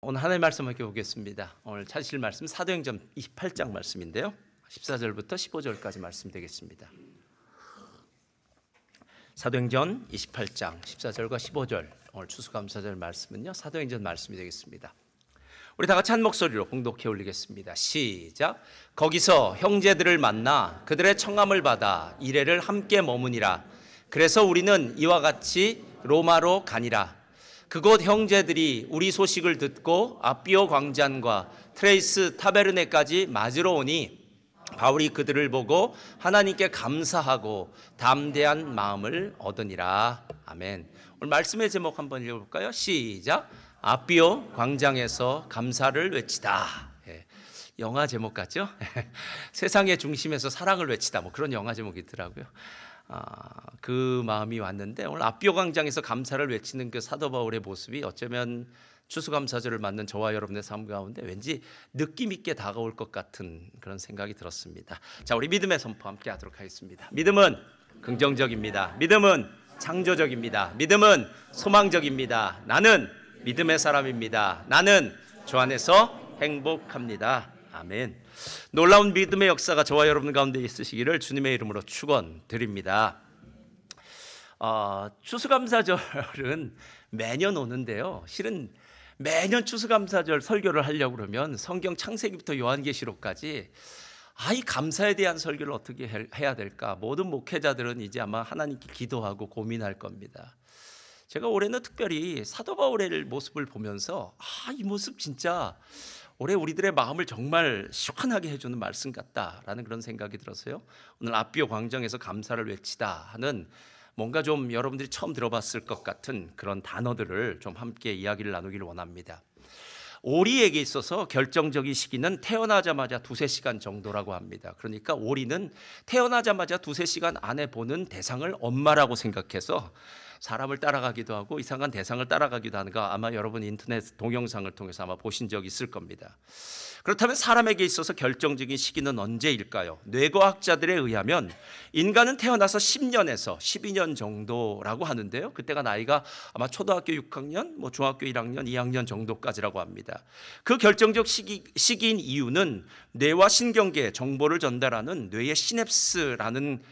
오늘 하나님의 말씀 함께 보겠습니다. 오늘 찾으실 말씀 사도행전 28장 말씀인데요, 14절부터 15절까지 말씀 되겠습니다. 사도행전 28장 14절과 15절, 오늘 추수감사절 말씀은요 사도행전 말씀이 되겠습니다. 우리 다 같이 한 목소리로 봉독해 올리겠습니다. 시작. 거기서 형제들을 만나 그들의 청함을 받아 이레를 함께 머무니라. 그래서 우리는 이와 같이 로마로 가니라. 그곳 형제들이 우리 소식을 듣고 아비오 광장과 트레이스 타베르네까지 맞으러 오니 바울이 그들을 보고 하나님께 감사하고 담대한 마음을 얻으니라. 아멘. 오늘 말씀의 제목 한번 읽어볼까요? 시작. 아비오 광장에서 감사를 외치다. 영화 제목 같죠? 세상의 중심에서 사랑을 외치다, 뭐 그런 영화 제목이 있더라고요. 그 마음이 왔는데, 오늘 아비오 광장에서 감사를 외치는 그 사도 바울의 모습이 어쩌면 추수감사절을 맞는 저와 여러분의 삶 가운데 왠지 느낌 있게 다가올 것 같은 그런 생각이 들었습니다. 자, 우리 믿음의 선포 함께 하도록 하겠습니다. 믿음은 긍정적입니다. 믿음은 창조적입니다. 믿음은 소망적입니다. 나는 믿음의 사람입니다. 나는 주 안에서 행복합니다. 아멘. 놀라운 믿음의 역사가 저와 여러분 가운데 있으시기를 주님의 이름으로 축원드립니다. 추수감사절은 매년 오는데요, 실은 매년 추수감사절 설교를 하려고 그러면 성경 창세기부터 요한계시록까지 이 감사에 대한 설교를 어떻게 해야 될까, 모든 목회자들은 이제 아마 하나님께 기도하고 고민할 겁니다. 제가 올해는 특별히 사도 바울의 모습을 보면서 이 모습 진짜 올해 우리들의 마음을 정말 시원하게 해주는 말씀 같다라는 그런 생각이 들어서요, 오늘 아비오 광장에서 감사를 외치다 하는 뭔가 좀 여러분들이 처음 들어봤을 것 같은 그런 단어들을 좀 함께 이야기를 나누기를 원합니다. 오리에게 있어서 결정적인 시기는 태어나자마자 2-3시간 정도라고 합니다. 그러니까 오리는 태어나자마자 2-3시간 안에 보는 대상을 엄마라고 생각해서 사람을 따라가기도 하고 이상한 대상을 따라가기도 하는 거 아마 여러분 인터넷 동영상을 통해서 아마 보신 적이 있을 겁니다. 그렇다면 사람에게 있어서 결정적인 시기는 언제일까요? 뇌과학자들에 의하면 인간은 태어나서 10년에서 12년 정도라고 하는데요, 그때가 나이가 아마 초등학교 6학년, 중학교 1학년, 2학년 정도까지라고 합니다. 그 결정적 시기인 이유는 뇌와 신경계에 정보를 전달하는 뇌의 시냅스라는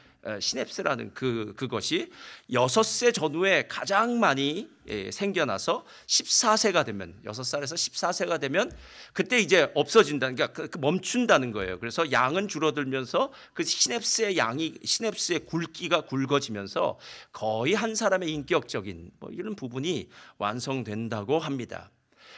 그것이 6세 전후에 가장 많이 생겨나서 14세가 되면, 6살에서 14세가 되면 그때 이제 없어진다는, 그러니까 멈춘다는 거예요. 그래서 양은 줄어들면서 그 시냅스의 굵기가 굵어지면서 거의 한 사람의 인격적인 이런 부분이 완성된다고 합니다.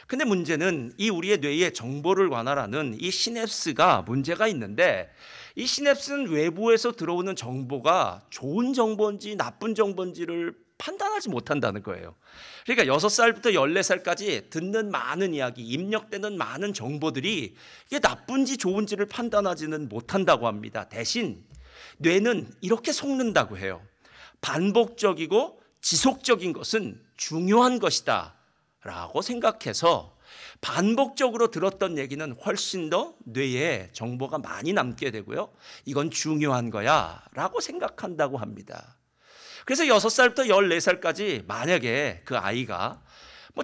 근데 문제는 이 우리의 뇌에 정보를 관할하는 이 시냅스가 문제가 있는데, 이 시냅스는 외부에서 들어오는 정보가 좋은 정보인지 나쁜 정보인지를 판단하지 못한다는 거예요. 그러니까 6살부터 14살까지 듣는 많은 이야기, 입력되는 많은 정보들이 이게 나쁜지 좋은지를 판단하지는 못한다고 합니다. 대신 뇌는 이렇게 속는다고 해요. 반복적이고 지속적인 것은 중요한 것이다 라고 생각해서 반복적으로 들었던 얘기는 훨씬 더 뇌에 정보가 많이 남게 되고요, 이건 중요한 거야 라고 생각한다고 합니다. 그래서 6살부터 14살까지 만약에 그 아이가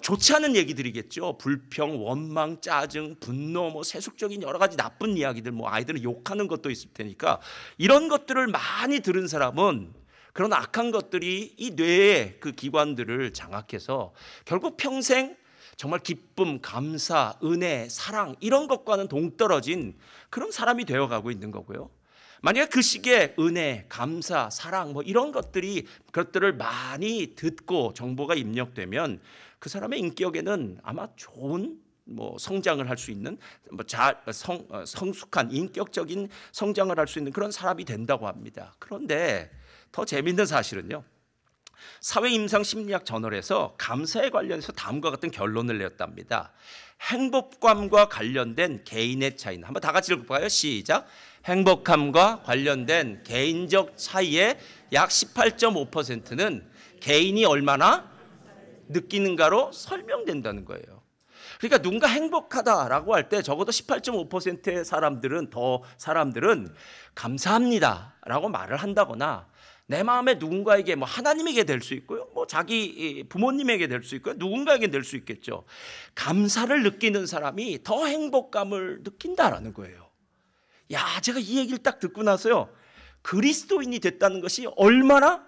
좋지 않은 얘기들이겠죠, 불평, 원망, 짜증, 분노, 세속적인 여러 가지 나쁜 이야기들, 아이들은 욕하는 것도 있을 테니까 이런 것들을 많이 들은 사람은 그런 악한 것들이 이 뇌의 그 기관들을 장악해서 결국 평생 정말 기쁨, 감사, 은혜, 사랑 이런 것과는 동떨어진 그런 사람이 되어가고 있는 거고요. 만약에 그 시기에 은혜, 감사, 사랑 이런 그것들을 많이 듣고 정보가 입력되면 그 사람의 인격에는 아마 좋은 성장을 할 수 있는 성숙한 인격적인 성장을 할 수 있는 그런 사람이 된다고 합니다. 그런데 더 재미있는 사실은요, 사회임상심리학 저널에서 감사에 관련해서 다음과 같은 결론을 내었답니다. 행복감과 관련된 개인의 차이는, 한번 다 같이 읽어볼까요? 시작. 행복감과 관련된 개인적 차이의 약 18.5%는 개인이 얼마나 느끼는가로 설명된다는 거예요. 그러니까 누군가 행복하다라고 할 때 적어도 18.5%의 사람들은 감사합니다라고 말을 한다거나, 내 마음에 누군가에게 하나님에게 될 수 있고요, 뭐 자기 부모님에게 될 수 있고 누군가에게 될 수 있겠죠. 감사를 느끼는 사람이 더 행복감을 느낀다라는 거예요. 야, 제가 이 얘기를 딱 듣고 나서요, 그리스도인이 됐다는 것이 얼마나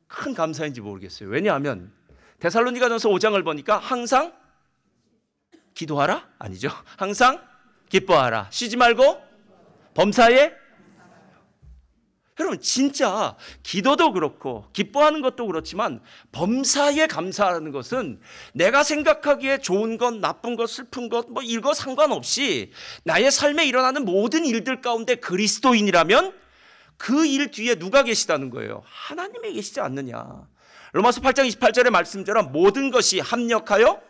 큰 감사인지 모르겠어요. 왜냐하면 데살로니가전서 5장을 보니까 항상 기도하라? 아니죠. 항상 기뻐하라. 쉬지 말고 범사에. 여러분, 진짜 기도도 그렇고 기뻐하는 것도 그렇지만 범사에 감사하는 것은 내가 생각하기에 좋은 것, 나쁜 것, 슬픈 것, 뭐 이거 상관없이 나의 삶에 일어나는 모든 일들 가운데 그리스도인이라면 그 일 뒤에 누가 계시다는 거예요? 하나님이 계시지 않느냐. 로마서 8장 28절의 말씀처럼 모든 것이 합력하여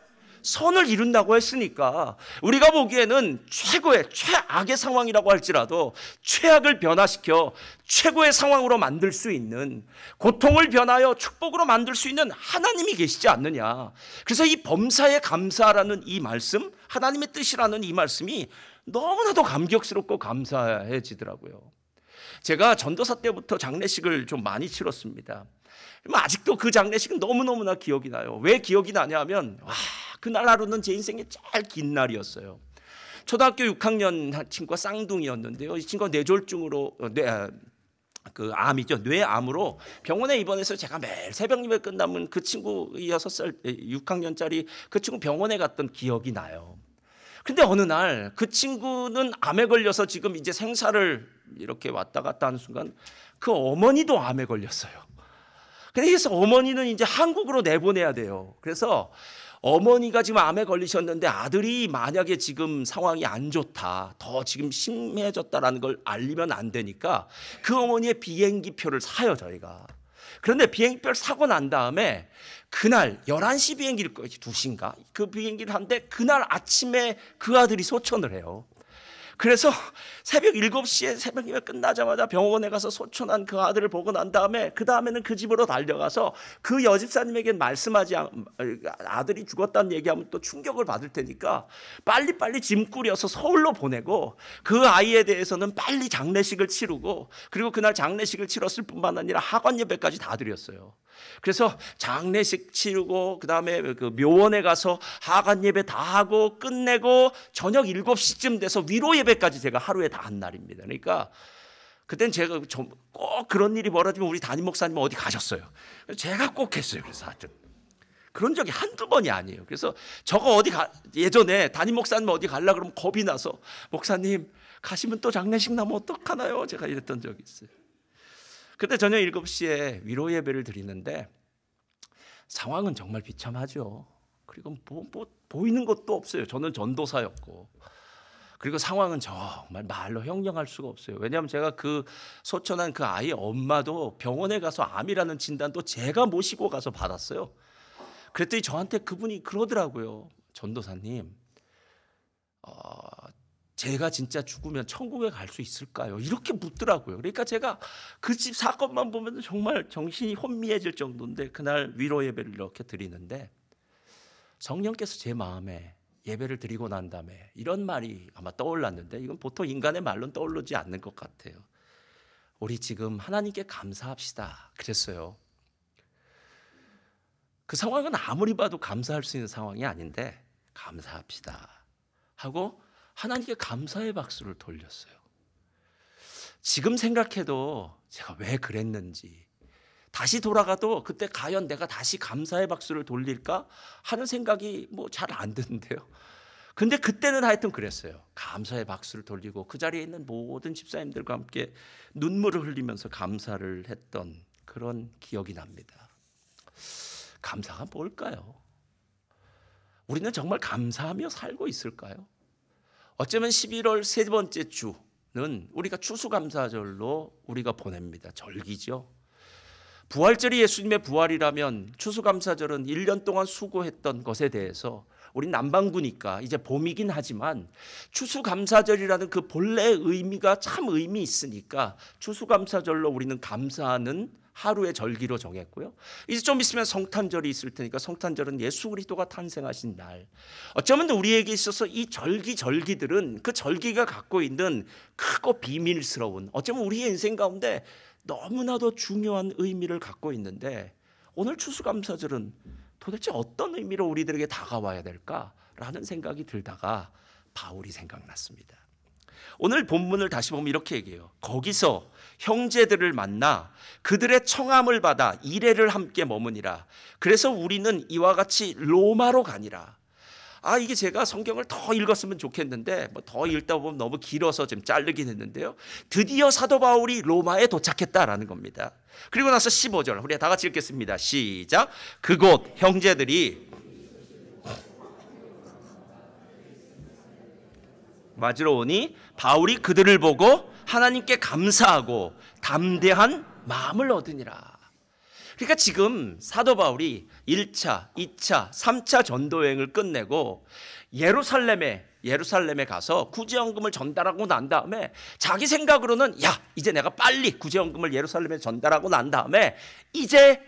선을 이룬다고 했으니까 우리가 보기에는 최고의 최악의 상황이라고 할지라도 최악을 변화시켜 최고의 상황으로 만들 수 있는, 고통을 변하여 축복으로 만들 수 있는 하나님이 계시지 않느냐. 그래서 이 범사에 감사라는 이 말씀, 하나님의 뜻이라는 이 말씀이 너무나도 감격스럽고 감사해지더라고요. 제가 전도사 때부터 장례식을 좀 많이 치렀습니다. 아직도 그 장례식은 너무너무나 기억이 나요. 왜 기억이 나냐면, 그날 하루는 제 인생의 제일 긴 날이었어요. 초등학교 6학년 친구가 쌍둥이였는데요. 이 친구가 뇌졸중으로, 암이죠. 뇌암으로 병원에 입원해서 제가 매일 새벽 예배 끝나면 그 친구 6살, 6학년짜리 그 친구 병원에 갔던 기억이 나요. 근데 어느 날 그 친구는 암에 걸려서 지금 이제 생사를 이렇게 왔다 갔다 하는 순간 그 어머니도 암에 걸렸어요. 그래서 어머니는 이제 한국으로 내보내야 돼요. 그래서 어머니가 지금 암에 걸리셨는데 아들이 만약에 지금 상황이 안 좋다, 더 지금 심해졌다라는 걸 알리면 안 되니까 그 어머니의 비행기표를 사요, 저희가. 그런데 비행기표를 사고 난 다음에 그날 11시 비행기를, 2시인가? 그 비행기를 하는데 그날 아침에 그 아들이 소천을 해요. 그래서 새벽 7시에 새벽 예배 끝나자마자 병원에 가서 소천한 그 아들을 보고 난 다음에 그 다음에는 그 집으로 달려가서 그 여집사님에게 말씀하지, 아들이 죽었다는 얘기하면 또 충격을 받을 테니까 빨리빨리 짐 꾸려서 서울로 보내고 그 아이에 대해서는 빨리 장례식을 치르고, 그리고 그날 장례식을 치렀을 뿐만 아니라 학원 예배까지 다 드렸어요. 그래서 장례식 치르고 그 다음에 그 묘원에 가서 하관 예배 다 하고 끝내고 저녁 7시쯤 돼서 위로 예배까지 제가 하루에 다 한 날입니다. 그러니까 그땐 제가 꼭 그런 일이 벌어지면 우리 담임 목사님 어디 가셨어요. 제가 꼭 했어요. 그래서 하여튼 그런 적이 한두 번이 아니에요. 그래서 저거 예전에 담임 목사님 어디 가려고 그러면 겁이 나서, 목사님 가시면 또 장례식 나면 어떡하나요? 제가 이랬던 적이 있어요. 그때 저녁 7시에 위로 예배를 드리는데 상황은 정말 비참하죠. 그리고 보이는 것도 없어요. 저는 전도사였고. 그리고 상황은 정말 말로 형용할 수가 없어요. 왜냐하면 제가 그 소천한 그 아이의 엄마도 병원에 가서 암이라는 진단도 제가 모시고 가서 받았어요. 그랬더니 저한테 그분이 그러더라고요. 전도사님, 제가 진짜 죽으면 천국에 갈 수 있을까요? 이렇게 묻더라고요. 그러니까 제가 그 집 사건만 보면 정말 정신이 혼미해질 정도인데 그날 위로 예배를 이렇게 드리는데 성령께서 제 마음에 예배를 드리고 난 다음에 이런 말이 아마 떠올랐는데, 이건 보통 인간의 말로는 떠오르지 않는 것 같아요. 우리 지금 하나님께 감사합시다 그랬어요. 그 상황은 아무리 봐도 감사할 수 있는 상황이 아닌데 감사합시다 하고 하나님께 감사의 박수를 돌렸어요. 지금 생각해도 제가 왜 그랬는지, 다시 돌아가도 그때 과연 내가 다시 감사의 박수를 돌릴까 하는 생각이 잘 안 드는데요. 근데 그때는 하여튼 그랬어요. 감사의 박수를 돌리고 그 자리에 있는 모든 집사님들과 함께 눈물을 흘리면서 감사를 했던 그런 기억이 납니다. 감사가 뭘까요? 우리는 정말 감사하며 살고 있을까요? 어쩌면 11월 세 번째 주는 우리가 추수감사절로 우리가 보냅니다. 절기죠. 부활절이 예수님의 부활이라면 추수감사절은 1년 동안 수고했던 것에 대해서, 우리 남반구니까 이제 봄이긴 하지만 추수감사절이라는 그 본래의 의미가 참 의미 있으니까 추수감사절로 우리는 감사하는 하루의 절기로 정했고요. 이제 좀 있으면 성탄절이 있을 테니까 성탄절은 예수 그리스도가 탄생하신 날. 어쩌면 우리에게 있어서 이 절기들은 그 절기가 갖고 있는 크고 비밀스러운, 어쩌면 우리의 인생 가운데 너무나도 중요한 의미를 갖고 있는데 오늘 추수감사절은 도대체 어떤 의미로 우리들에게 다가와야 될까라는 생각이 들다가 바울이 생각났습니다. 오늘 본문을 다시 보면 이렇게 얘기해요. 거기서 형제들을 만나 그들의 청함을 받아 이레를 함께 머무니라. 그래서 우리는 이와 같이 로마로 가니라. 이게 제가 성경을 더 읽었으면 좋겠는데 더 읽다 보면 너무 길어서 좀 자르긴 했는데요. 드디어 사도 바울이 로마에 도착했다라는 겁니다. 그리고 나서 15절 우리 다 같이 읽겠습니다. 시작. 그곳 형제들이 맞으러 오니 바울이 그들을 보고 하나님께 감사하고 담대한 마음을 얻으니라. 그러니까 지금 사도 바울이 1차, 2차, 3차 전도 여행을 끝내고 예루살렘에 가서 구제헌금을 전달하고 난 다음에 자기 생각으로는 이제 내가 빨리 구제헌금을 예루살렘에 전달하고 난 다음에 이제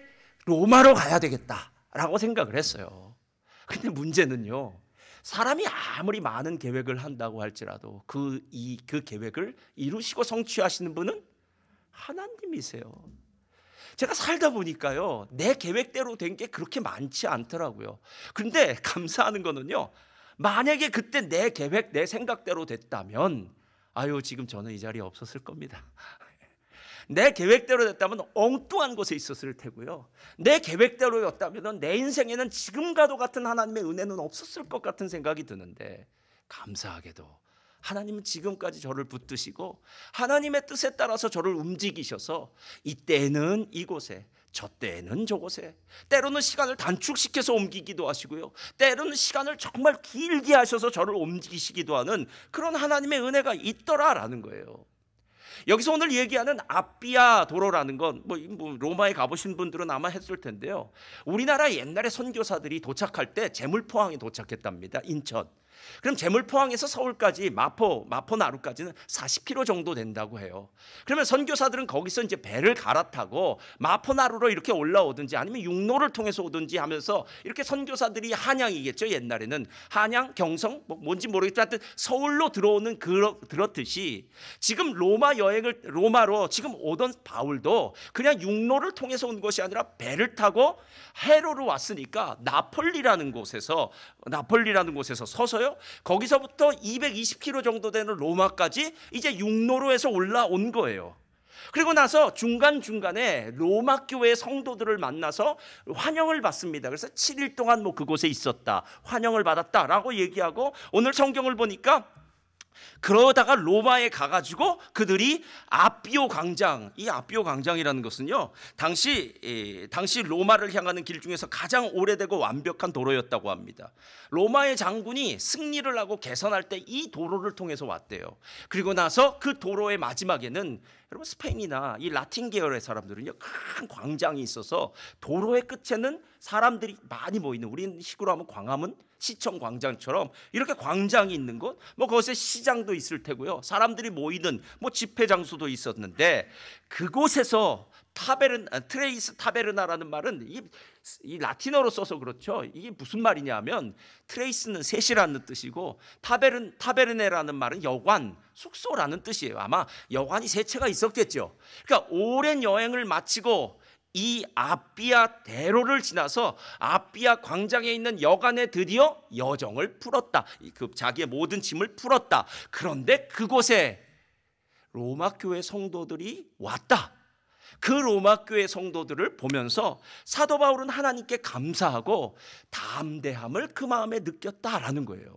로마로 가야 되겠다라고 생각을 했어요. 근데 문제는요. 사람이 아무리 많은 계획을 한다고 할지라도 그 계획을 이루시고 성취하시는 분은 하나님이세요. 제가 살다 보니까요, 내 계획대로 된 게 그렇게 많지 않더라고요. 그런데 감사하는 거는요, 만약에 그때 내 계획, 내 생각대로 됐다면 지금 저는 이 자리에 없었을 겁니다. 내 계획대로 됐다면 엉뚱한 곳에 있었을 테고요, 내 계획대로였다면 내 인생에는 지금과도 같은 하나님의 은혜는 없었을 것 같은 생각이 드는데, 감사하게도 하나님은 지금까지 저를 붙드시고 하나님의 뜻에 따라서 저를 움직이셔서 이때는 이곳에, 저 때는 저곳에, 때로는 시간을 단축시켜서 옮기기도 하시고요, 때로는 시간을 정말 길게 하셔서 저를 옮기시기도 하는 그런 하나님의 은혜가 있더라라는 거예요. 여기서 오늘 얘기하는 아삐아 도로라는 건 로마에 가보신 분들은 아마 했을 텐데요, 우리나라 옛날에 선교사들이 도착할 때 제물포항에 도착했답니다. 인천. 그럼 제물포항에서 서울까지 마포나루까지는 40km 정도 된다고 해요. 그러면 선교사들은 거기서 이제 배를 갈아타고 마포나루로 이렇게 올라오든지 아니면 육로를 통해서 오든지 하면서 이렇게 선교사들이 한양이겠죠. 옛날에는 한양, 경성 뭔지 모르겠지만 하여튼 서울로 들어오는 그렇듯이 지금 로마로 지금 오던 바울도 그냥 육로를 통해서 온 것이 아니라 배를 타고 해로로 왔으니까 나폴리라는 곳에서 서서요, 거기서부터 220km 정도 되는 로마까지 이제 육로로 해서 올라온 거예요. 그리고 나서 중간중간에 로마 교회 성도들을 만나서 환영을 받습니다. 그래서 7일 동안 그곳에 있었다, 환영을 받았다라고 얘기하고, 오늘 성경을 보니까 그러다가 로마에 가가지고 그들이 아비오 광장, 이 아비오 광장이라는 것은요, 당시 로마를 향하는 길 중에서 가장 오래되고 완벽한 도로였다고 합니다. 로마의 장군이 승리를 하고 개선할 때 이 도로를 통해서 왔대요. 그리고 나서 그 도로의 마지막에는, 여러분 스페인이나 이 라틴 계열의 사람들은요, 큰 광장이 있어서 도로의 끝에는 사람들이 많이 모이는, 우리 식으로 하면 광화문 시청 광장처럼 이렇게 광장이 있는 곳, 거기에 시장도 있을 테고요, 사람들이 모이는 집회 장소도 있었는데, 그곳에서 트레이스 타베르나라는 말은 이 라틴어로 써서 그렇죠. 이게 무슨 말이냐면, 트레이스는 셋이라는 뜻이고 타베르네라는 말은 여관, 숙소라는 뜻이에요. 아마 여관이 세 채가 있었겠죠. 그러니까 오랜 여행을 마치고 이 아비아 대로를 지나서 아비아 광장에 있는 여관에 드디어 여정을 풀었다. 자기의 모든 짐을 풀었다. 그런데 그곳에 로마 교회 성도들이 왔다. 그 로마 교회 성도들을 보면서 사도 바울은 하나님께 감사하고 담대함을 그 마음에 느꼈다라는 거예요.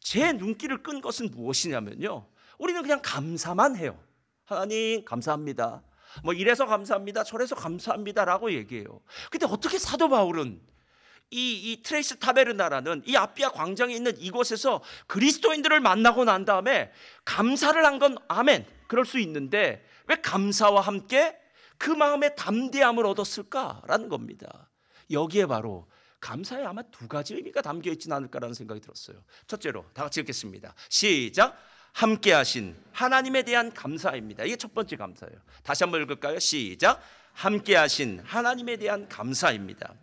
제 눈길을 끈 것은 무엇이냐면요, 우리는 그냥 감사만 해요. 하나님 감사합니다, 이래서 감사합니다, 저래서 감사합니다라고 얘기해요. 근데 어떻게 사도 바울은 이 트레이스 타베르나라는 이 아비아 광장에 있는 이곳에서 그리스도인들을 만나고 난 다음에 감사를 한 건 아멘, 그럴 수 있는데 왜 감사와 함께 그 마음에 담대함을 얻었을까라는 겁니다. 여기에 바로 감사에 아마 두 가지 의미가 담겨 있지는 않을까라는 생각이 들었어요. 첫째로 다 같이 읽겠습니다. 시작. 함께 하신 하나님에 대한 감사입니다. 이게 첫 번째 감사예요. 다시 한번 읽을까요? 시작. 함께 하신 하나님에 대한 감사입니다.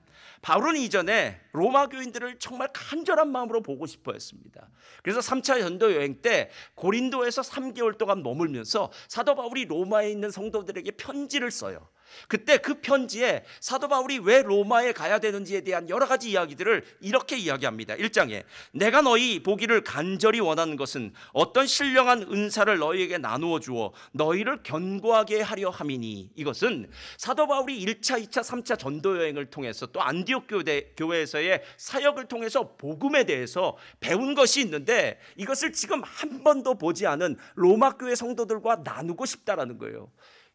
바울은 이전에 로마 교인들을 정말 간절한 마음으로 보고 싶어 했습니다. 그래서 3차 전도 여행 때 고린도에서 3개월 동안 머물면서 사도 바울이 로마에 있는 성도들에게 편지를 써요. 그때 그 편지에 사도 바울이 왜 로마에 가야 되는지에 대한 여러 가지 이야기들을 이렇게 이야기합니다. 1장에 내가 너희 보기를 간절히 원하는 것은 어떤 신령한 은사를 너희에게 나누어 주어 너희를 견고하게 하려 함이니, 이것은 사도 바울이 1차, 2차, 3차 전도 여행을 통해서 또 안디옥 교회에서의 사역을 통해서 복음에 대해서 배운 것이 있는데, 이것을 지금 한 번도 보지 않은 로마 교회 성도들과 나누고 싶다라는 거예요.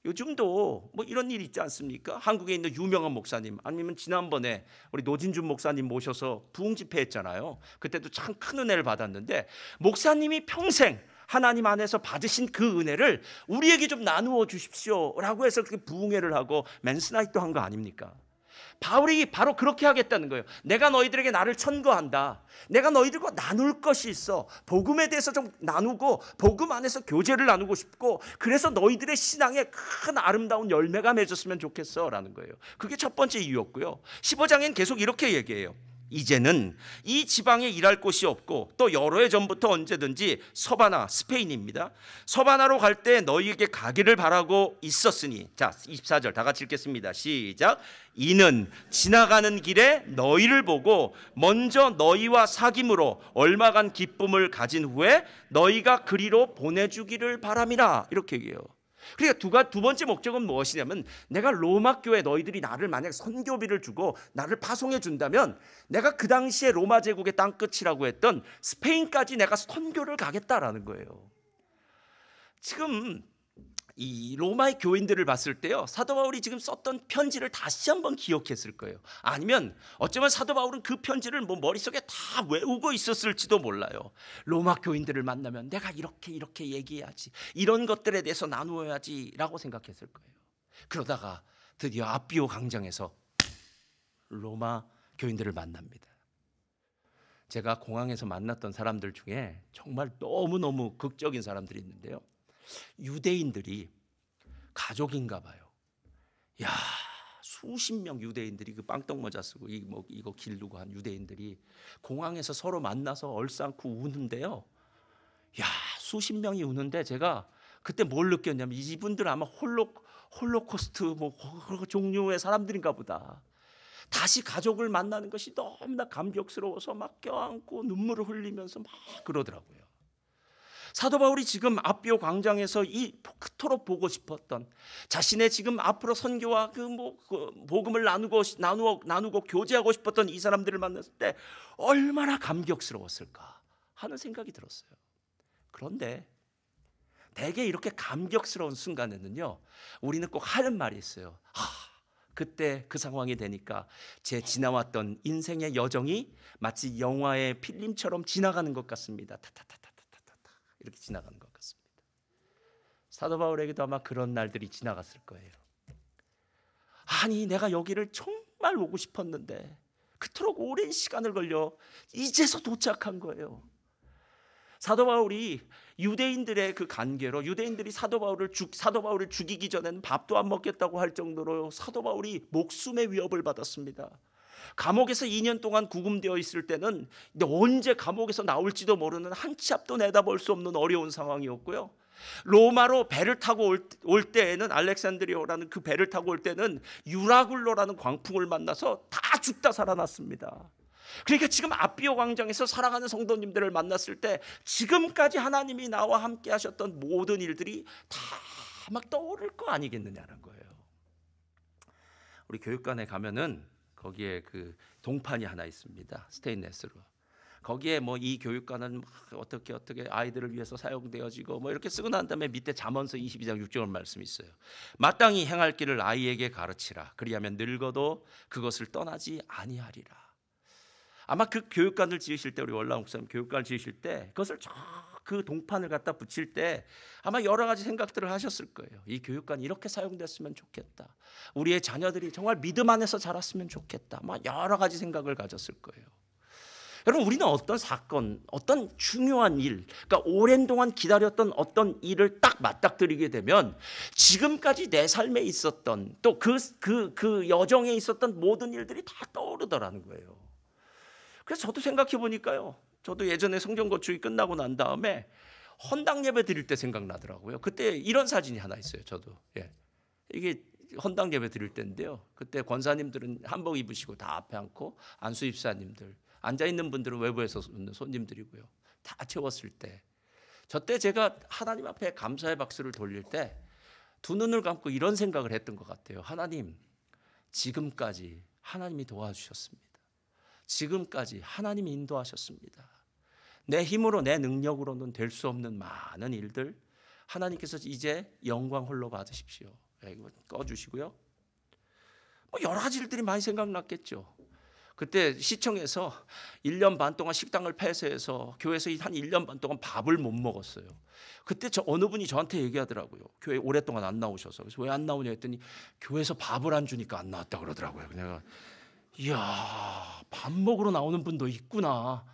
요즘도 뭐 이런 일 있지 않습니까? 한국에 있는 유명한 목사님, 아니면 지난번에 우리 노진준 목사님 모셔서 부흥 집회 했잖아요. 그때도 참 큰 은혜를 받았는데, 목사님이 평생 하나님 안에서 받으신 그 은혜를 우리에게 좀 나누어 주십시오라고 해서 그렇게 부흥회를 하고 맨스나잇도 한 거 아닙니까? 바울이 바로 그렇게 하겠다는 거예요. 내가 너희들에게 나를 천거한다. 내가 너희들과 나눌 것이 있어. 복음에 대해서 좀 나누고 복음 안에서 교제를 나누고 싶고, 그래서 너희들의 신앙에 큰 아름다운 열매가 맺었으면 좋겠어 라는 거예요. 그게 첫 번째 이유였고요. 15장엔 계속 이렇게 얘기해요. 이제는 이 지방에 일할 곳이 없고 또 여러 해 전부터 언제든지 서바나, 스페인입니다, 서바나로 갈 때 너희에게 가기를 바라고 있었으니. 자, 24절 다 같이 읽겠습니다. 시작. 이는 지나가는 길에 너희를 보고 먼저 너희와 사귐으로 얼마간 기쁨을 가진 후에 너희가 그리로 보내주기를 바람이라, 이렇게 얘기해요. 그러니까 두 번째 목적은 무엇이냐면, 내가 로마 교회 너희들이 나를 만약 선교비를 주고 나를 파송해 준다면 내가 그 당시에 로마 제국의 땅끝이라고 했던 스페인까지 내가 선교를 가겠다라는 거예요. 지금 이 로마의 교인들을 봤을 때요, 사도 바울이 지금 썼던 편지를 다시 한번 기억했을 거예요. 아니면 어쩌면 사도 바울은 그 편지를 뭐 머릿속에 다 외우고 있었을지도 몰라요. 로마 교인들을 만나면 내가 이렇게 얘기해야지, 이런 것들에 대해서 나누어야지 라고 생각했을 거예요. 그러다가 드디어 아비오 광장에서 로마 교인들을 만납니다. 제가 공항에서 만났던 사람들 중에 정말 너무너무 극적인 사람들이 있는데요, 유대인들이 가족인가 봐요. 야, 수십 명 유대인들이 그 빵떡모자 쓰고 이거 기르고 한 유대인들이 공항에서 서로 만나서 얼싸안고 우는데요. 야, 수십 명이 우는데 제가 그때 뭘 느꼈냐면, 이분들 아마 홀로코스트 뭐 그런 종류의 사람들인가 보다. 다시 가족을 만나는 것이 너무나 감격스러워서 막 껴안고 눈물을 흘리면서 막 그러더라고요. 사도 바울이 지금 아비오 광장에서 그토록 보고 싶었던, 자신의 지금 앞으로 선교와 그 복음을 나누고 교제하고 싶었던 이 사람들을 만났을 때 얼마나 감격스러웠을까 하는 생각이 들었어요. 그런데 대개 이렇게 감격스러운 순간에는요, 우리는 꼭 하는 말이 있어요. 그때 그 상황이 되니까 제 지나왔던 인생의 여정이 마치 영화의 필름처럼 지나가는 것 같습니다. 이렇게 지나가는 것 같습니다. 사도 바울에게도 아마 그런 날들이 지나갔을 거예요. 아니, 내가 여기를 정말 오고 싶었는데 그토록 오랜 시간을 걸려 이제서 도착한 거예요. 사도 바울이 유대인들의 그 관계로, 유대인들이 사도 바울을 죽이기 전에는 밥도 안 먹겠다고 할 정도로 사도 바울이 목숨의 위협을 받았습니다. 감옥에서 2년 동안 구금되어 있을 때는 언제 감옥에서 나올지도 모르는 한 치 앞도 내다볼 수 없는 어려운 상황이었고요. 로마로 배를 타고 올 때에는, 알렉산드리아라는 그 배를 타고 올 때는 유라굴로라는 광풍을 만나서 다 죽다 살아났습니다. 그러니까 지금 아비오 광장에서 사랑하는 성도님들을 만났을 때 지금까지 하나님이 나와 함께 하셨던 모든 일들이 다 막 떠오를 거 아니겠느냐는 거예요. 우리 교육관에 가면은 거기에 그 동판이 하나 있습니다. 스테인레스로. 거기에 뭐 이 교육관은 어떻게 아이들을 위해서 사용되어지고 뭐 이렇게 쓰고 난 다음에 밑에 잠언서 22장 6절 말씀이 있어요. 마땅히 행할 길을 아이에게 가르치라. 그리하면 늙어도 그것을 떠나지 아니하리라. 아마 그 교육관을 지으실 때, 우리 월남 목사님 교육관을 지으실 때 그것을 그 동판을 갖다 붙일 때 아마 여러 가지 생각들을 하셨을 거예요. 이 교육관이 이렇게 사용됐으면 좋겠다. 우리의 자녀들이 정말 믿음 안에서 자랐으면 좋겠다. 아마 여러 가지 생각을 가졌을 거예요. 여러분, 우리는 어떤 사건, 어떤 중요한 일, 그러니까 오랜 동안 기다렸던 어떤 일을 딱 맞닥뜨리게 되면 지금까지 내 삶에 있었던, 또 그 여정에 있었던 모든 일들이 다 떠오르더라는 거예요. 그래서 저도 생각해 보니까요, 저도 예전에 성경 거축이 끝나고 난 다음에 헌당 예배 드릴 때 생각나더라고요. 그때 이런 사진이 하나 있어요. 저도 이게 헌당 예배 드릴 때인데요. 그때 권사님들은 한복 입으시고 다 앞에 앉고 안수 집사님들, 앉아 있는 분들은 외부에서 오는 손님들이고요. 다 채웠을 때, 저때 제가 하나님 앞에 감사의 박수를 돌릴 때 두 눈을 감고 이런 생각을 했던 것 같아요. 하나님, 지금까지 하나님이 도와주셨습니다. 지금까지 하나님이 인도하셨습니다. 내 힘으로 내 능력으로는 될 수 없는 많은 일들 하나님께서 이제 영광 홀로 받으십시오. 이거 꺼주시고요. 뭐 여러 가지 일들이 많이 생각났겠죠. 그때 시청에서 1년 반 동안 식당을 폐쇄해서 교회에서 한 1년 반 동안 밥을 못 먹었어요. 그때 어느 분이 저한테 얘기하더라고요. 교회 오랫동안 안 나오셔서. 그래서 왜 안 나오냐 했더니 교회에서 밥을 안 주니까 안 나왔다 그러더라고요. 내가 이야, 밥 먹으러 나오는 분도 있구나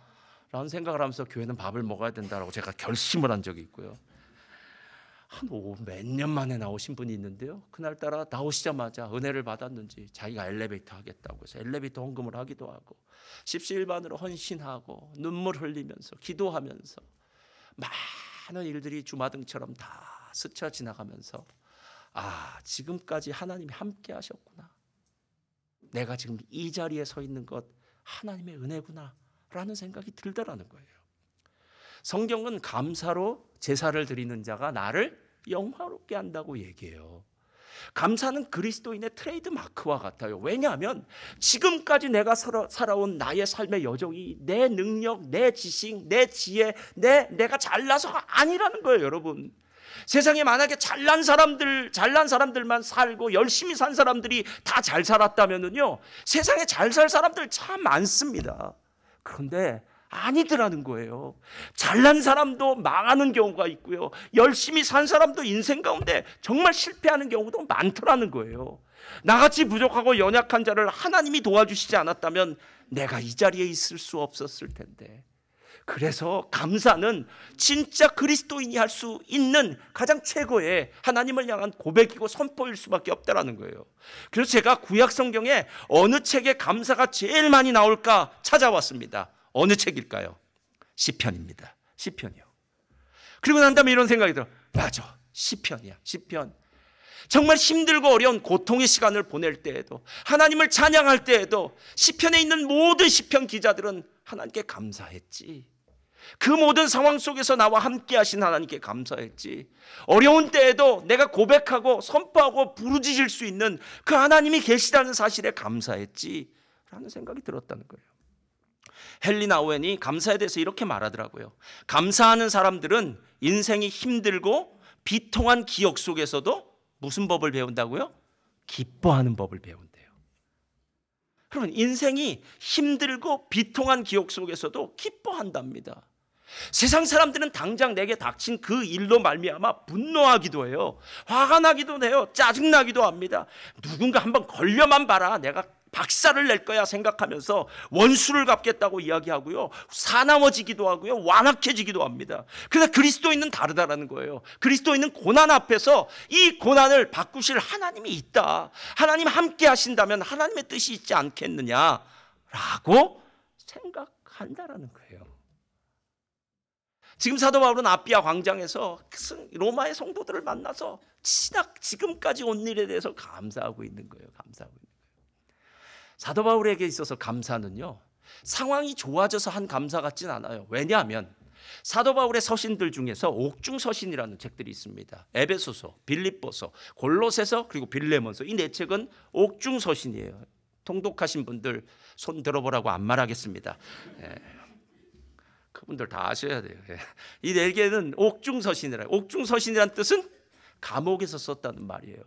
라는 생각을 하면서 교회는 밥을 먹어야 된다라고 제가 결심을 한 적이 있고요. 한 몇 년 만에 나오신 분이 있는데요. 그날따라 나오시자마자 은혜를 받았는지 자기가 엘리베이터 하겠다고 해서 엘리베이터 헌금을 하기도 하고 십시일반으로 헌신하고 눈물 흘리면서 기도하면서 많은 일들이 주마등처럼 다 스쳐 지나가면서 아, 지금까지 하나님이 함께 하셨구나. 내가 지금 이 자리에 서 있는 것 하나님의 은혜구나 라는 생각이 들더라는 거예요. 성경은 감사로 제사를 드리는 자가 나를 영화롭게 한다고 얘기해요. 감사는 그리스도인의 트레이드 마크와 같아요. 왜냐하면 지금까지 내가 살아온 나의 삶의 여정이 내 능력, 내 지식, 내 지혜, 내가 잘나서가 아니라는 거예요, 여러분. 세상에 만약에 잘난 사람들만 살고 열심히 산 사람들이 다 잘 살았다면은요, 세상에 잘 살 사람들 참 많습니다. 그런데 아니더라는 거예요. 잘난 사람도 망하는 경우가 있고요, 열심히 산 사람도 인생 가운데 정말 실패하는 경우도 많더라는 거예요. 나같이 부족하고 연약한 자를 하나님이 도와주시지 않았다면 내가 이 자리에 있을 수 없었을 텐데, 그래서 감사는 진짜 그리스도인이 할 수 있는 가장 최고의 하나님을 향한 고백이고 선포일 수밖에 없다라는 거예요. 그래서 제가 구약 성경에 어느 책에 감사가 제일 많이 나올까 찾아왔습니다. 어느 책일까요? 시편입니다. 시편이요. 그리고 난 다음에 이런 생각이 들어요. 맞아, 시편이야. 시편. 정말 힘들고 어려운 고통의 시간을 보낼 때에도, 하나님을 찬양할 때에도 시편에 있는 모든 시편 기자들은 하나님께 감사했지. 그 모든 상황 속에서 나와 함께 하신 하나님께 감사했지. 어려운 때에도 내가 고백하고 선포하고 부르짖을 수 있는 그 하나님이 계시다는 사실에 감사했지 라는 생각이 들었다는 거예요. 헨리 오웬이 감사에 대해서 이렇게 말하더라고요. 감사하는 사람들은 인생이 힘들고 비통한 기억 속에서도 무슨 법을 배운다고요? 기뻐하는 법을 배운대요. 그러면 인생이 힘들고 비통한 기억 속에서도 기뻐한답니다. 세상 사람들은 당장 내게 닥친 그 일로 말미암아 분노하기도 해요. 화가 나기도 해요. 짜증나기도 합니다. 누군가 한번 걸려만 봐라, 내가 박살을 낼 거야 생각하면서 원수를 갚겠다고 이야기하고요, 사나워지기도 하고요, 완악해지기도 합니다. 그런데 그리스도인은 다르다라는 거예요. 그리스도인은 고난 앞에서 이 고난을 바꾸실 하나님이 있다, 하나님 함께 하신다면 하나님의 뜻이 있지 않겠느냐라고 생각한다라는 거예요. 지금 사도 바울은 아비야 광장에서 로마의 성도들을 만나서 지금까지 온 일에 대해서 감사하고 있는 거예요. 감사하고 있는 거예요. 사도 바울에게 있어서 감사는요, 상황이 좋아져서 한 감사 같진 않아요. 왜냐하면 사도 바울의 서신들 중에서 옥중서신이라는 책들이 있습니다. 에베소서, 빌립보서, 골로새서, 그리고 빌레몬서, 이 네 책은 옥중서신이에요. 통독하신 분들 손 들어보라고 안 말하겠습니다. 그분들 다 아셔야 돼요. 이 네 개는 옥중서신이라요. 옥중서신이란 뜻은 감옥에서 썼다는 말이에요.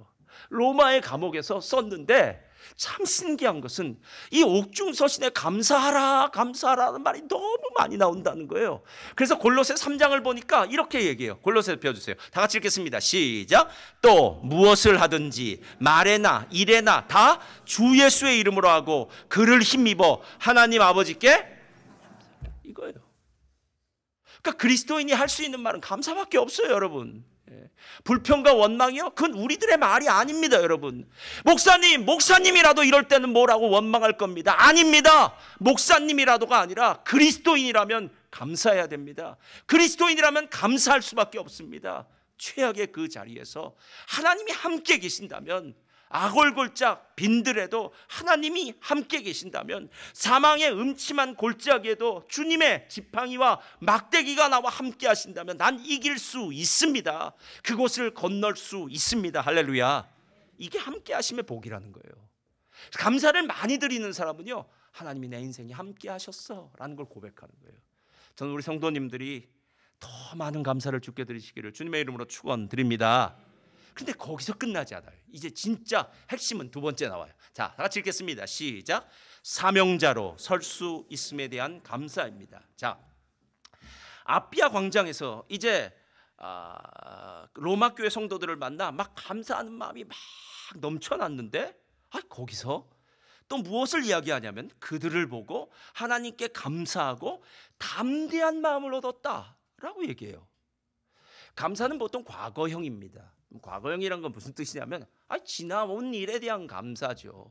로마의 감옥에서 썼는데 참 신기한 것은 이 옥중서신에 감사하라는 말이 너무 많이 나온다는 거예요. 그래서 골로새 3장을 보니까 이렇게 얘기해요. 골로새 펴주세요. 다 같이 읽겠습니다. 시작. 또 무엇을 하든지 말에나 일에나 다 주 예수의 이름으로 하고 그를 힘입어 하나님 아버지께, 이거예요. 그러니까 그리스도인이 할 수 있는 말은 감사밖에 없어요, 여러분. 불평과 원망이요? 그건 우리들의 말이 아닙니다, 여러분. 목사님이라도 이럴 때는 뭐라고 원망할 겁니다. 아닙니다. 목사님이라도가 아니라 그리스도인이라면 감사해야 됩니다. 그리스도인이라면 감사할 수밖에 없습니다. 최악의 그 자리에서 하나님이 함께 계신다면 아골골짝 빈들에도 하나님이 함께 계신다면, 사망의 음침한 골짜기에도 주님의 지팡이와 막대기가 나와 함께 하신다면 난 이길 수 있습니다. 그곳을 건널 수 있습니다. 할렐루야. 이게 함께 하심의 복이라는 거예요. 감사를 많이 드리는 사람은요, 하나님이 내 인생에 함께 하셨어 라는 걸 고백하는 거예요. 저는 우리 성도님들이 더 많은 감사를 주께 드리시기를 주님의 이름으로 축원드립니다. 근데 거기서 끝나지 않아요. 이제 진짜 핵심은 두 번째 나와요. 자, 다 같이 읽겠습니다. 시작. 사명자로 설 수 있음에 대한 감사입니다. 자, 아피아 광장에서 이제 로마 교회 성도들을 만나 막 감사하는 마음이 막 넘쳐났는데, 거기서 또 무엇을 이야기하냐면 그들을 보고 하나님께 감사하고 담대한 마음을 얻었다라고 얘기해요. 감사는 보통 과거형입니다. 과거형이란 건 무슨 뜻이냐면 지나온 일에 대한 감사죠.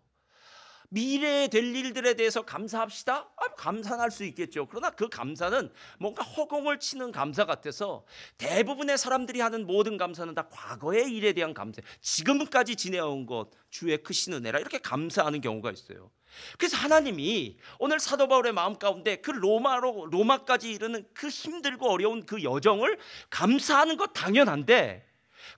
미래에 될 일들에 대해서 감사합시다. 감사할 수 있겠죠. 그러나 그 감사는 뭔가 허공을 치는 감사 같아서 대부분의 사람들이 하는 모든 감사는 다 과거의 일에 대한 감사, 지금까지 지내온 것 주의 크신 은혜라 이렇게 감사하는 경우가 있어요. 그래서 하나님이 오늘 사도 바울의 마음 가운데 그 로마까지 이르는 그 힘들고 어려운 그 여정을 감사하는 것 당연한데,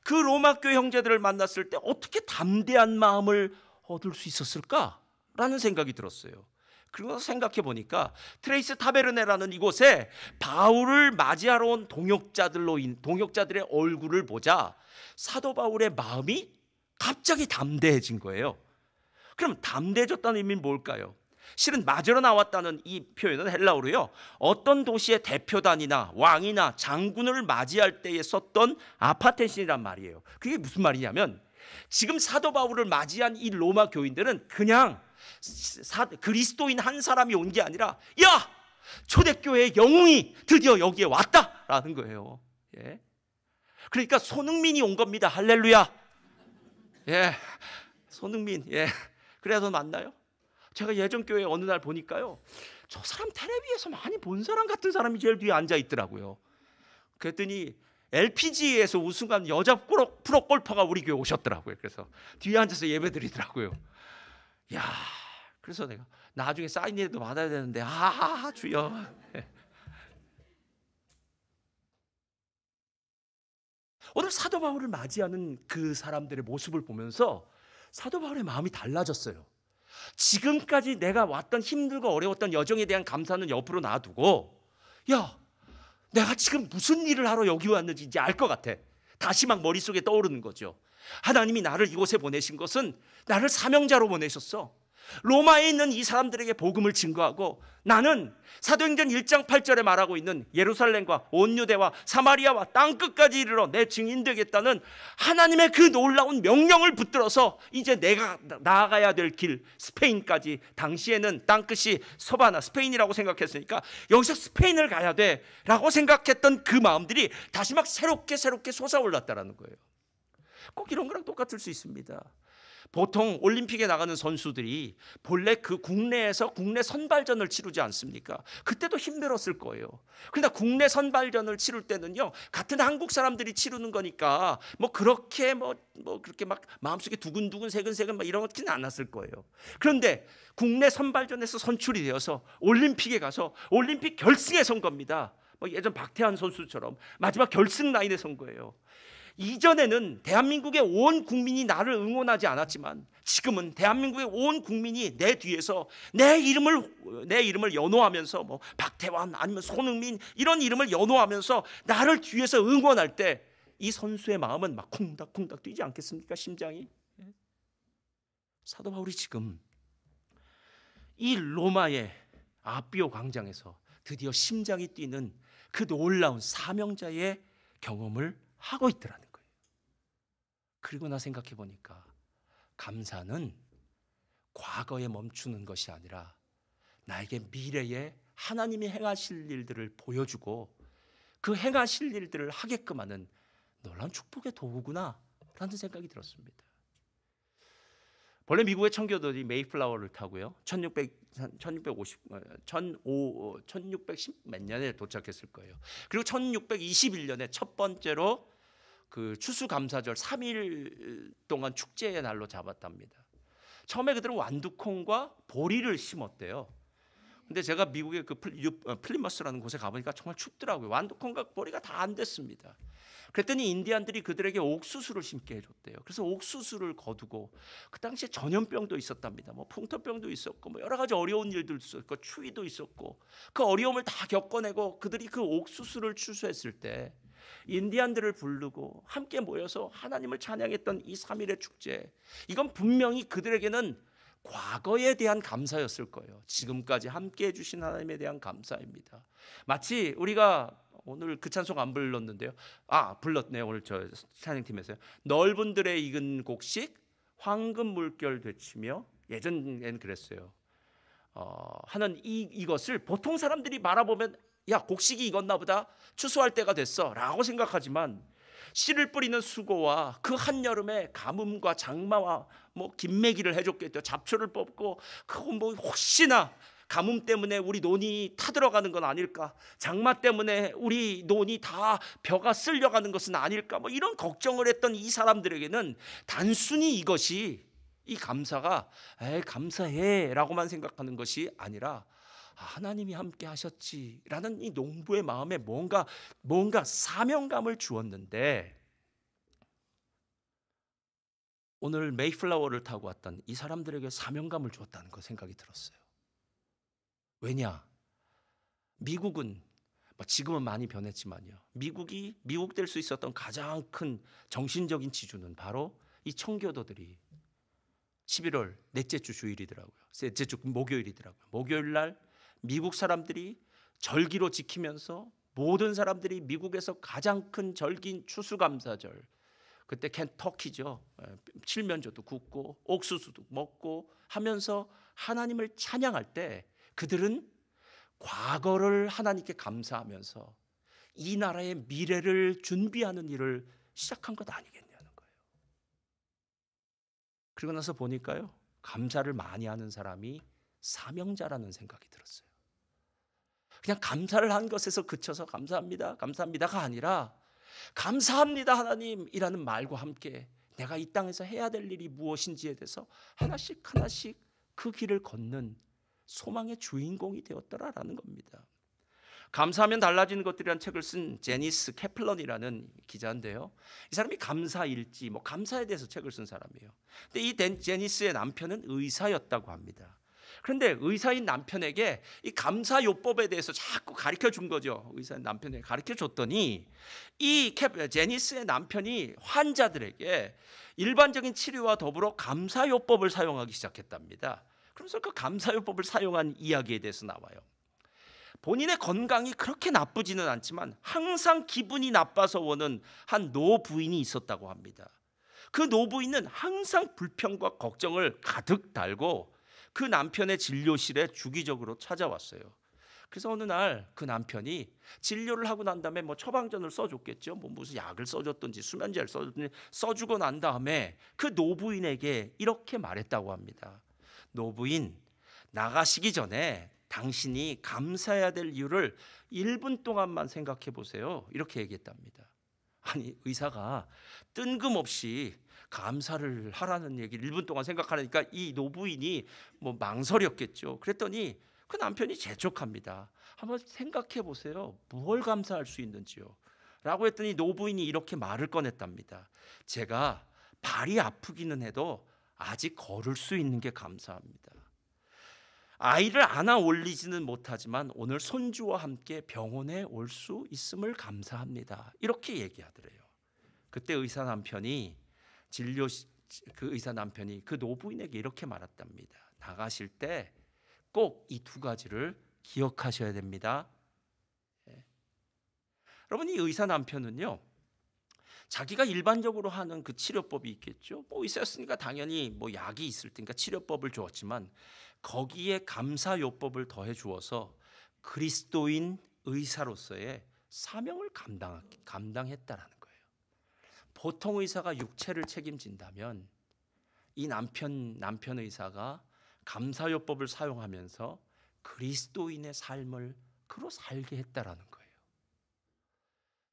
그 로마 교회 형제들을 만났을 때 어떻게 담대한 마음을 얻을 수 있었을까? 라는 생각이 들었어요. 그리고 생각해 보니까 트레이스 타베르네라는 이곳에 바울을 맞이하러 온 동역자들의 얼굴을 보자 사도 바울의 마음이 갑자기 담대해진 거예요. 그럼 담대해졌다는 의미는 뭘까요? 실은 맞으러 나왔다는 이 표현은 헬라어로요, 어떤 도시의 대표단이나 왕이나 장군을 맞이할 때에 썼던 아파테신이란 말이에요. 그게 무슨 말이냐면, 지금 사도 바울을 맞이한 이 로마 교인들은 그냥 그리스도인 한 사람이 온 게 아니라, 야, 초대교회의 영웅이 드디어 여기에 왔다라는 거예요. 예. 그러니까 손흥민이 온 겁니다. 할렐루야. 예, 손흥민. 예, 그래서 만나요. 제가 예전 교회 어느 날 보니까요, 저 사람 텔레비에서 많이 본 사람 같은 사람이 제일 뒤에 앉아 있더라고요. 그랬더니 LPGA에서 우승한 여자 프로 골퍼가 우리 교회 오셨더라고요. 그래서 뒤에 앉아서 예배 드리더라고요. 야, 그래서 내가 나중에 사인회도 받아야 되는데 주여. 오늘 사도 바울을 맞이하는 그 사람들의 모습을 보면서 사도 바울의 마음이 달라졌어요. 지금까지 내가 왔던 힘들고 어려웠던 여정에 대한 감사는 옆으로 놔두고, 야, 내가 지금 무슨 일을 하러 여기 왔는지 이제 알 것 같아. 다시 막 머릿속에 떠오르는 거죠. 하나님이 나를 이곳에 보내신 것은 나를 사명자로 보내셨어. 로마에 있는 이 사람들에게 복음을 증거하고, 나는 사도행전 1장 8절에 말하고 있는 예루살렘과 온 유대와 사마리아와 땅끝까지 이르러 내 증인 되겠다는 하나님의 그 놀라운 명령을 붙들어서 이제 내가 나아가야 될 길, 스페인까지, 당시에는 땅끝이 서바나 스페인이라고 생각했으니까 여기서 스페인을 가야 돼라고 생각했던 그 마음들이 다시 막 새롭게 솟아올랐다라는 거예요. 꼭 이런 거랑 똑같을 수 있습니다. 보통 올림픽에 나가는 선수들이 본래 그 국내에서 국내 선발전을 치르지 않습니까? 그때도 힘들었을 거예요. 그러나 국내 선발전을 치를 때는요, 같은 한국 사람들이 치르는 거니까 그렇게 그렇게 막 마음속에 두근두근 새근새근 막 이런 것은 않았을 거예요. 그런데 국내 선발전에서 선출이 되어서 올림픽에 가서 올림픽 결승에 선 겁니다. 예전 박태환 선수처럼 마지막 결승 라인에 선 거예요. 이전에는 대한민국의 온 국민이 나를 응원하지 않았지만, 지금은 대한민국의 온 국민이 내 뒤에서 내 이름을 연호하면서 박태환 아니면 손흥민 이런 이름을 연호하면서 나를 뒤에서 응원할 때 이 선수의 마음은 막 쿵닥쿵닥 뛰지 않겠습니까? 심장이. 사도 바울이 지금 이 로마의 아비오 광장에서 드디어 심장이 뛰는 그 놀라운 사명자의 경험을 하고 있더라는 거예요. 그리고 나 생각해 보니까 감사는 과거에 멈추는 것이 아니라 나에게 미래에 하나님이 행하실 일들을 보여주고 그 행하실 일들을 하게끔 하는 놀라운 축복의 도구구나 라는 생각이 들었습니다. 원래 미국의 청교도들이 메이플라워를 타고요, 1610몇 년에 도착했을 거예요. 그리고 1621년에 첫 번째로 그 추수감사절 3일 동안 축제의 날로 잡았답니다. 처음에 그들은 완두콩과 보리를 심었대요. 근데 제가 미국의 그 플리머스라는 곳에 가보니까 정말 춥더라고요. 완두콩과 보리가 다 안 됐습니다. 그랬더니 인디안들이 그들에게 옥수수를 심게 해줬대요. 그래서 옥수수를 거두고, 그 당시에 전염병도 있었답니다. 뭐 풍토병도 있었고, 뭐 여러 가지 어려운 일도 있었고, 추위도 있었고, 그 어려움을 다 겪어내고 그들이 그 옥수수를 추수했을 때 인디안들을 부르고 함께 모여서 하나님을 찬양했던 이 3일의 축제, 이건 분명히 그들에게는 과거에 대한 감사였을 거예요. 지금까지 함께 해주신 하나님에 대한 감사입니다. 마치 우리가 오늘 그 찬송 안 불렀는데요. 불렀네요. 오늘 저 찬양팀에서요. 넓은 들에 익은 곡식 황금 물결 되치며, 예전엔 그랬어요. 하는 이것을 보통 사람들이 바라보면, 야, 곡식이 익었나 보다, 추수할 때가 됐어 라고 생각하지만, 씨를 뿌리는 수고와 그 한여름에 가뭄과 장마와 뭐 김매기를 해줬겠죠. 잡초를 뽑고, 그거 뭐 혹시나 가뭄 때문에 우리 논이 타들어가는 건 아닐까, 장마 때문에 우리 논이 다 벼가 쓸려가는 것은 아닐까, 뭐 이런 걱정을 했던 이 사람들에게는 단순히 이것이, 이 감사가 감사해 라고만 생각하는 것이 아니라, 하나님이 함께 하셨지라는 이 농부의 마음에 뭔가 사명감을 주었는데, 오늘 메이플라워를 타고 왔던 이 사람들에게 사명감을 주었다는 거 생각이 들었어요. 왜냐? 미국은 지금은 많이 변했지만요, 미국 될 수 있었던 가장 큰 정신적인 지주는 바로 이 청교도들이 11월 넷째 주 주일이더라고요. 넷째 주 목요일이더라고요. 목요일 날 미국 사람들이 절기로 지키면서, 모든 사람들이 미국에서 가장 큰 절기인 추수감사절, 그때 켄터키죠. 칠면조도 굽고 옥수수도 먹고 하면서 하나님을 찬양할 때, 그들은 과거를 하나님께 감사하면서 이 나라의 미래를 준비하는 일을 시작한 것 아니겠냐는 거예요. 그리고 나서 보니까요, 감사를 많이 하는 사람이 사명자라는 생각이 들었어요. 그냥 감사를 한 것에서 그쳐서 감사합니다, 감사합니다가 아니라, 감사합니다 하나님이라는 말과 함께 내가 이 땅에서 해야 될 일이 무엇인지에 대해서 하나씩 그 길을 걷는 소망의 주인공이 되었더라라는 겁니다. 감사하면 달라지는 것들이라는 책을 쓴 제니스 캐플런이라는 기자인데요, 이 사람이 감사일지, 감사에 대해서 책을 쓴 사람이에요. 근데 이 제니스의 남편은 의사였다고 합니다. 그런데 의사인 남편에게 이 감사요법에 대해서 자꾸 가르쳐 준 거죠. 의사인 남편에게 가르쳐 줬더니, 이 제니스의 남편이 환자들에게 일반적인 치료와 더불어 감사요법을 사용하기 시작했답니다. 그래서 그 감사요법을 사용한 이야기에 대해서 나와요. 본인의 건강이 그렇게 나쁘지는 않지만 항상 기분이 나빠서 오는 한 노부인이 있었다고 합니다. 그 노부인은 항상 불평과 걱정을 가득 달고 그 남편의 진료실에 주기적으로 찾아왔어요. 그래서 어느 날 그 남편이 진료를 하고 난 다음에 처방전을 써줬겠죠. 무슨 약을 써줬든지 수면제를 써줬든지 써주고 난 다음에 그 노부인에게 이렇게 말했다고 합니다. 노부인, 나가시기 전에 당신이 감사해야 될 이유를 1분 동안만 생각해 보세요. 이렇게 얘기했답니다. 아니, 의사가 뜬금없이 감사를 하라는 얘기를 1분 동안 생각하니까 이 노부인이 망설였겠죠. 그랬더니 그 남편이 재촉합니다. 한번 생각해 보세요. 무엇을 감사할 수 있는지요? 라고 했더니 노부인이 이렇게 말을 꺼냈답니다. 제가 발이 아프기는 해도 아직 걸을 수 있는 게 감사합니다. 아이를 안아 올리지는 못하지만 오늘 손주와 함께 병원에 올 수 있음을 감사합니다. 이렇게 얘기하더래요. 그때 의사 남편이 그 노부인에게 이렇게 말했답니다. 나가실 때 꼭 이 2가지를 기억하셔야 됩니다. 여러분, 이 의사 남편은요, 자기가 일반적으로 하는 그 치료법이 있겠죠. 의사였으니까 당연히 약이 있을 테니까 치료법을 주었지만, 거기에 감사요법을 더해 주어서 그리스도인 의사로서의 사명을 감당했다라는 거예요. 보통 의사가 육체를 책임진다면 이 남편 의사가 감사요법을 사용하면서 그리스도인의 삶을 그로 살게 했다라는 거예요.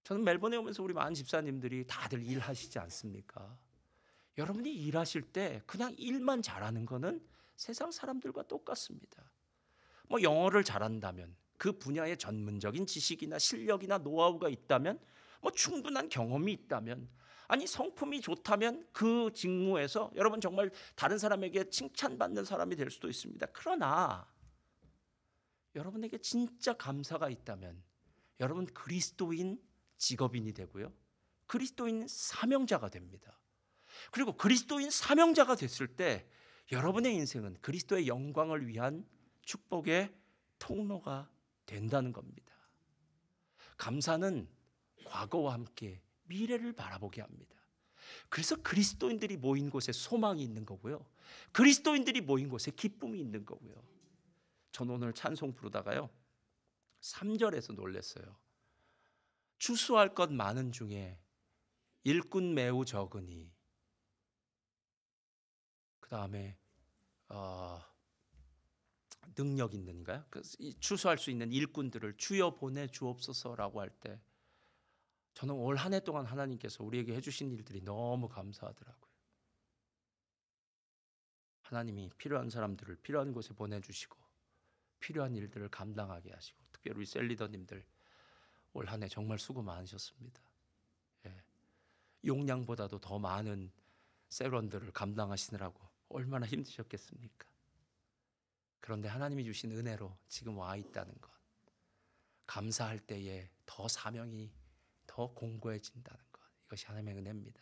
저는 멜번에 오면서 우리 많은 집사님들이 다들 일하시지 않습니까? 여러분이 일하실 때 그냥 일만 잘하는 거는 세상 사람들과 똑같습니다. 뭐 영어를 잘한다면, 그 분야의 전문적인 지식이나 실력이나 노하우가 있다면, 뭐 충분한 경험이 있다면, 아니 성품이 좋다면 그 직무에서 여러분 정말 다른 사람에게 칭찬받는 사람이 될 수도 있습니다. 그러나 여러분에게 진짜 감사가 있다면 여러분 그리스도인 직업인이 되고요, 그리스도인 사명자가 됩니다. 그리고 그리스도인 사명자가 됐을 때 여러분의 인생은 그리스도의 영광을 위한 축복의 통로가 된다는 겁니다. 감사는 과거와 함께 미래를 바라보게 합니다. 그래서 그리스도인들이 모인 곳에 소망이 있는 거고요, 그리스도인들이 모인 곳에 기쁨이 있는 거고요. 전 오늘 찬송 부르다가요 3절에서 놀랐어요. 추수할 것 많은 중에 일꾼 매우 적으니, 그 다음에 능력 있는가요? 추수할 수 있는 일꾼들을 주여 보내 주옵소서라고 할 때 저는 올 한 해 동안 하나님께서 우리에게 해주신 일들이 너무 감사하더라고요. 하나님이 필요한 사람들을 필요한 곳에 보내주시고 필요한 일들을 감당하게 하시고, 특별히 우리 셀리더님들 올 한 해 정말 수고 많으셨습니다. 예. 용량보다도 더 많은 세런들을 감당하시느라고 얼마나 힘드셨겠습니까? 그런데 하나님이 주신 은혜로 지금 와 있다는 것, 감사할 때에 더 사명이 더 공고해진다는 것, 이것이 하나님의 은혜입니다.